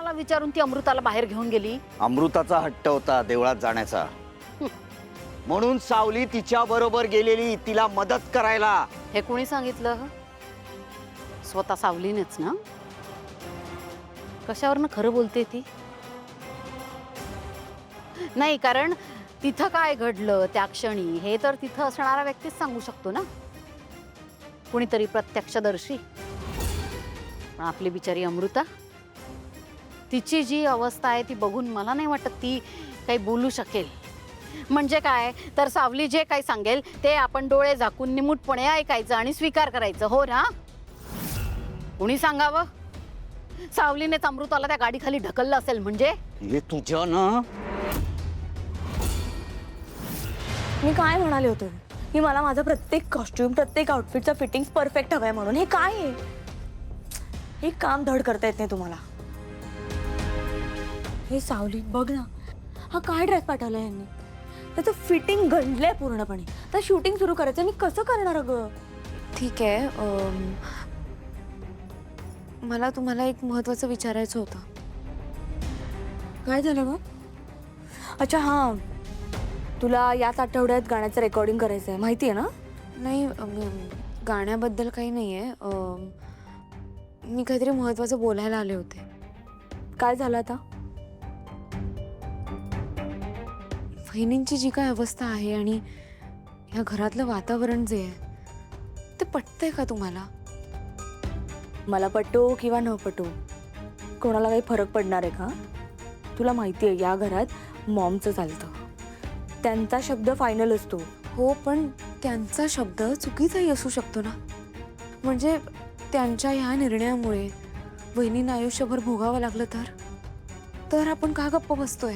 मला विचारून ती अमृताला बाहेर घेऊन गेली? अमृताचा हट्ट होता देवळात जाण्याचा, म्हणून सावली तिच्या बरोबर गेलेली तिला मदत करायला. हे कोणी सांगितलं? स्वतः सावलीनेच ना? कशावरनं खरं बोलते ती? नाही, कारण तिथं काय घडलं त्या क्षणी हे तर तिथं असणारा व्यक्तीच सांगू शकतो ना, कुणीतरी प्रत्यक्षदर्शी. पण आपली बिचारी अमृता, तिची जी अवस्था आहे ती बघून मला नाही वाटत ती काही बोलू शकेल. म्हणजे काय तर सावली जे काही सांगेल ते आपण डोळे झाकून निमूटपणे ऐकायचं आणि स्वीकार करायचं, हो ना? कुणी सांगावं? सावलीनेच अमृताला त्या गाडीखाली ढकललं असेल म्हणजे? हे तुझ्या ना, मी काय म्हणाले होते की मला माझं प्रत्येक कॉस्ट्यूम प्रत्येक आउटफिटचं फिटिंग परफेक्ट हवंय म्हणून. हे काय आहे? हे काम धड करता येत नाही तुम्हाला. हे सावली बघ ना, हा काय ड्रेस पाठवला यांनी? त्याचं फिटिंग गंजलंय पूर्णपणे. तर शूटिंग सुरू करायचं मी कसं करणार अगं? ठीक आहे, मला तुम्हाला एक महत्त्वाचं विचारायचं होतं. काय झालं गं? अच्छा हां, तुला याच आठवड्यात गाण्याचं रेकॉर्डिंग करायचं आहे, माहिती आहे ना? नाही, गाण्याबद्दल काही नाही आहे. मी काहीतरी महत्त्वाचं बोलायला आले होते. काय झालं आता? वहिनींची जी काय अवस्था आहे आणि ह्या घरातलं वातावरण जे आहे ते पटतंय का तुम्हाला? मला पटो किंवा न पटो, कोणाला काही फरक पडणार आहे का? तुला माहिती आहे या घरात मॉमचं चालतं, त्यांचा शब्द फायनल असतो. हो, पण त्यांचा शब्द चुकीचाही असू शकतो ना. म्हणजे त्यांच्या ह्या निर्णयामुळे वहिनींना आयुष्यभर भोगावं लागलं तर आपण का गप्प बसतोय?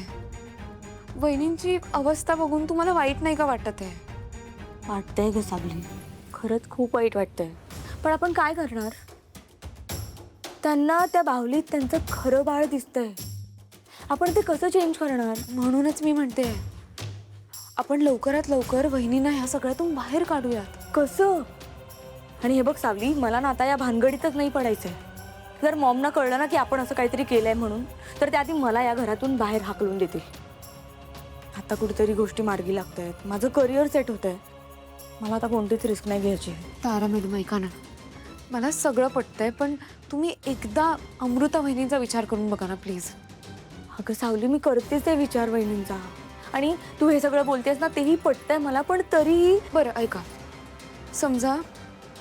वहिनींची अवस्था बघून तुम्हाला वाईट नाही का वाटत आहे? वाटतंय ग सावली, खरंच खूप वाईट वाटतंय. पण आपण काय करणार? त्यांना त्या बाहुलीत त्यांचं खरं बाळ दिसतंय. आपण ते कसं चेंज करणार? म्हणूनच मी म्हणते आपण लवकरात लवकर वहिनींना ह्या सगळ्यातून बाहेर काढूयात. कसं? आणि हे बघ सावली, मला ना आता या भानगडीतच नाही पडायचंय. जर मॉमना कळलं ना की आपण असं काहीतरी केलंय म्हणून, तर त्या आधी मला या घरातून बाहेर हाकलून देतील. आता कुठेतरी गोष्टी मार्गी लागत आहेत, माझं करिअर सेट होत आहे. मला आता कोणतीच रिस्क नाही घ्यायची. तारा मॅडम ऐका ना, मला सगळं पटतंय, पण तुम्ही एकदा अमृता वहिनींचा विचार करून बघा ना प्लीज. अगं सावली, मी करतेच ते विचार वहिनींचा, आणि तू हे सगळं बोलतेस ना तेही पटतंय मला, पण तरीही. बरं ऐका, समजा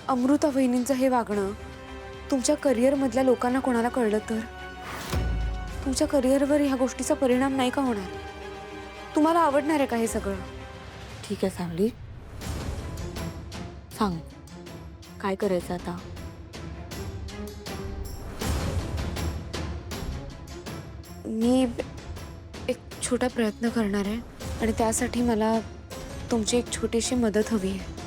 अमृता वहिनींचं हे वागणं तुमच्या करिअरमधल्या लोकांना कोणाला कळलं तर तुमच्या करिअरवर ह्या गोष्टीचा परिणाम नाही का होणार? तुम्हाला आवडणार आहे का हे सगळं? ठीक आहे सावली, सांग काय करायचं आता? मी एक छोटा प्रयत्न करणार आहे आणि त्यासाठी मला तुमची एक छोटीशी मदत हवी आहे.